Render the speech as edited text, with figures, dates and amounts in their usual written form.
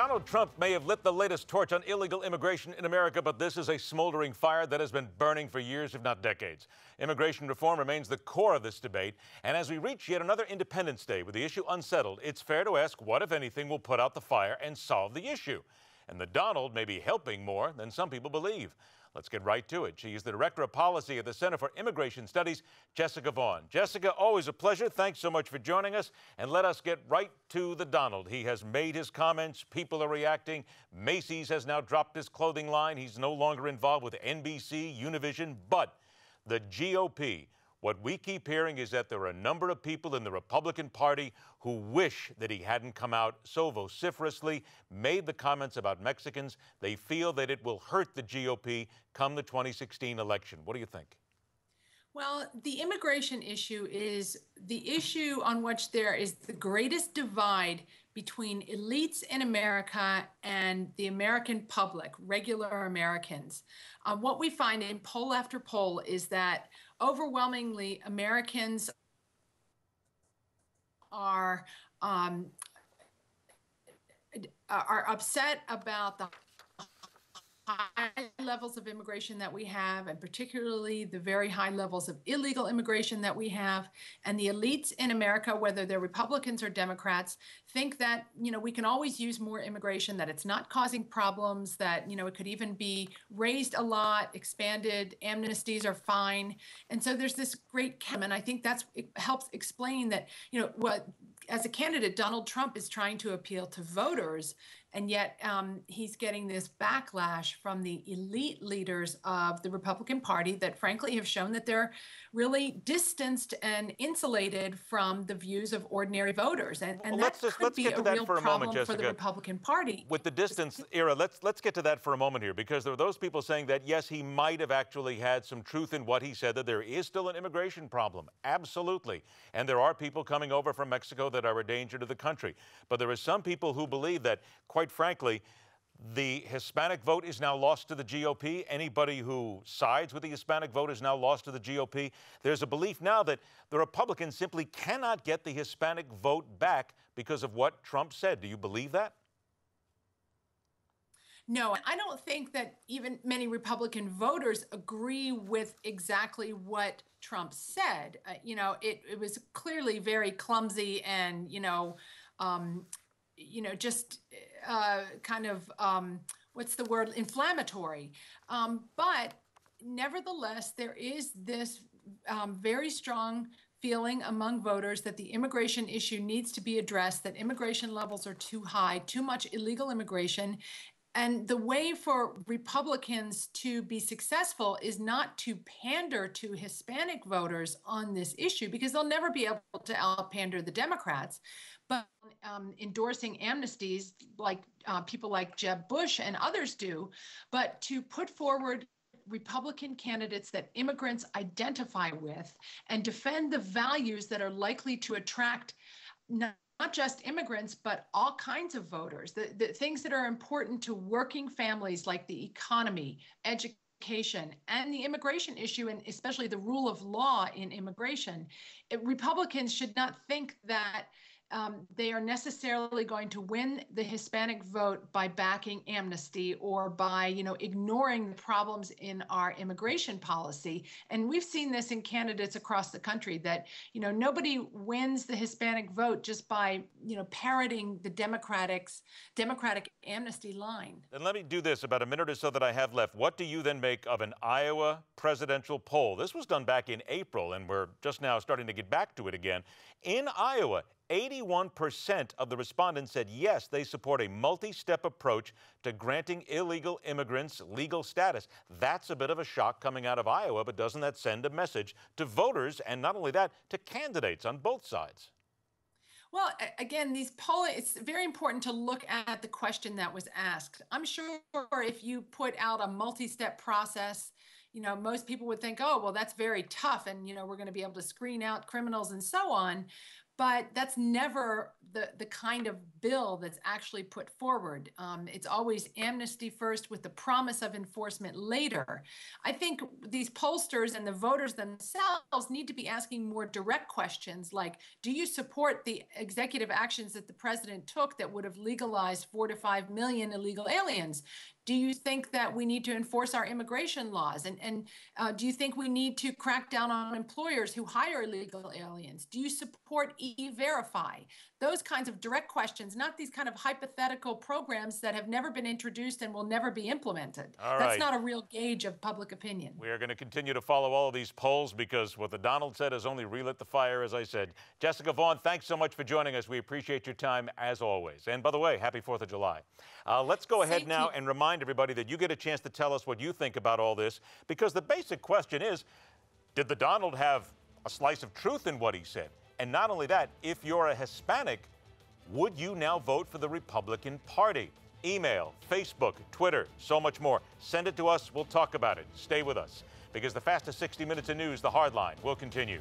Donald Trump may have lit the latest torch on illegal immigration in America, but this is a smoldering fire that has been burning for years, if not decades. Immigration reform remains the core of this debate. And as we reach yet another Independence Day with the issue unsettled, it's fair to ask what, if anything, will put out the fire and solve the issue. And the Donald may be helping more than some people believe. Let's get right to it. She is the Director of Policy at the Center for Immigration Studies, Jessica Vaughan. Jessica, always a pleasure. Thanks so much for joining us. And let us get right to the Donald. He has made his comments. People are reacting. Macy's has now dropped his clothing line. He's no longer involved with NBC, Univision. But the GOP, what we keep hearing is that there are a number of people in the Republican Party who wish that he hadn't come out so vociferously, made the comments about Mexicans. They feel that it will hurt the GOP come the 2016 election. What do you think? Well, the immigration issue is the issue on which there is the greatest divide between elites in America and the American public, regular Americans. What we find in poll after poll is that overwhelmingly Americans are upset about the high levels of immigration that we have, and particularly the very high levels of illegal immigration that we have. And the elites in America, whether they're Republicans or Democrats, think that, we can always use more immigration, that it's not causing problems, that, it could even be raised a lot, expanded, amnesties are fine. And so there's this great, and I think it helps explain that, what, as a candidate, Donald Trump is trying to appeal to voters, and yet he's getting this backlash from the elite leaders of the Republican Party that frankly have shown that they're really distanced and insulated from the views of ordinary voters. And let's get to that for a moment, Jessica. For the Republican Party. With the distance era, let's get to that for a moment here, because there are those people saying that, yes, he might have actually had some truth in what he said, that there is still an immigration problem. Absolutely. And there are people coming over from Mexico that are a danger to the country. But there are some people who believe that, quite frankly, the Hispanic vote is now lost to the GOP. Anybody who sides with the Hispanic vote is now lost to the GOP. There's a belief now that the Republicans simply cannot get the Hispanic vote back because of what Trump said. Do you believe that? No, I don't think that even many Republican voters agree with exactly what Trump said. It was clearly very clumsy and, just kind of, what's the word, inflammatory. But nevertheless, there is this very strong feeling among voters that the immigration issue needs to be addressed, that immigration levels are too high, too much illegal immigration. And the way for Republicans to be successful is not to pander to Hispanic voters on this issue, because they'll never be able to out-pander the Democrats, but endorsing amnesties like people like Jeb Bush and others do, but to put forward Republican candidates that immigrants identify with and defend the values that are likely to attract not just immigrants, but all kinds of voters, the things that are important to working families, like the economy, education, and the immigration issue, and especially the rule of law in immigration. Republicans should not think that they are necessarily going to win the Hispanic vote by backing amnesty or by, ignoring the problems in our immigration policy. And we've seen this in candidates across the country that, nobody wins the Hispanic vote just by, parroting the Democratic amnesty line. Then let me do this, about a minute or so that I have left. What do you then make of an Iowa presidential poll? This was done back in April, and we're just now starting to get back to it again. In Iowa, 81% of the respondents said yes, they support a multi-step approach to granting illegal immigrants legal status. That's a bit of a shock coming out of Iowa, but doesn't that send a message to voters, and not only that, to candidates on both sides? Well, again, it's very important to look at the question that was asked. I'm sure if you put out a multi-step process, most people would think, oh, well, that's very tough, and, we're going to be able to screen out criminals and so on. but that's never the kind of bill that's actually put forward. It's always amnesty first with the promise of enforcement later. I think these pollsters and the voters themselves need to be asking more direct questions like, do you support the executive actions that the president took that would have legalized 4 to 5 million illegal aliens? Do you think that we need to enforce our immigration laws? And do you think we need to crack down on employers who hire illegal aliens? Do you support E-Verify? Those kinds of direct questions, not these kind of hypothetical programs that have never been introduced and will never be implemented. All That's right. not a real gauge of public opinion. We are going to continue to follow all of these polls because what the Donald said has only relit the fire, as I said. Jessica Vaughan, thanks so much for joining us. We appreciate your time as always. And by the way, happy 4th of July. Let's go ahead now and remind everybody that you get a chance to tell us what you think about all this, because the basic question is, did the Donald have a slice of truth in what he said? And not only that, if you're a Hispanic, would you now vote for the Republican Party? Email, Facebook, Twitter, so much more. Send it to us. We'll talk about it. Stay with us, because the fastest 60 minutes of news, The Hardline, will continue.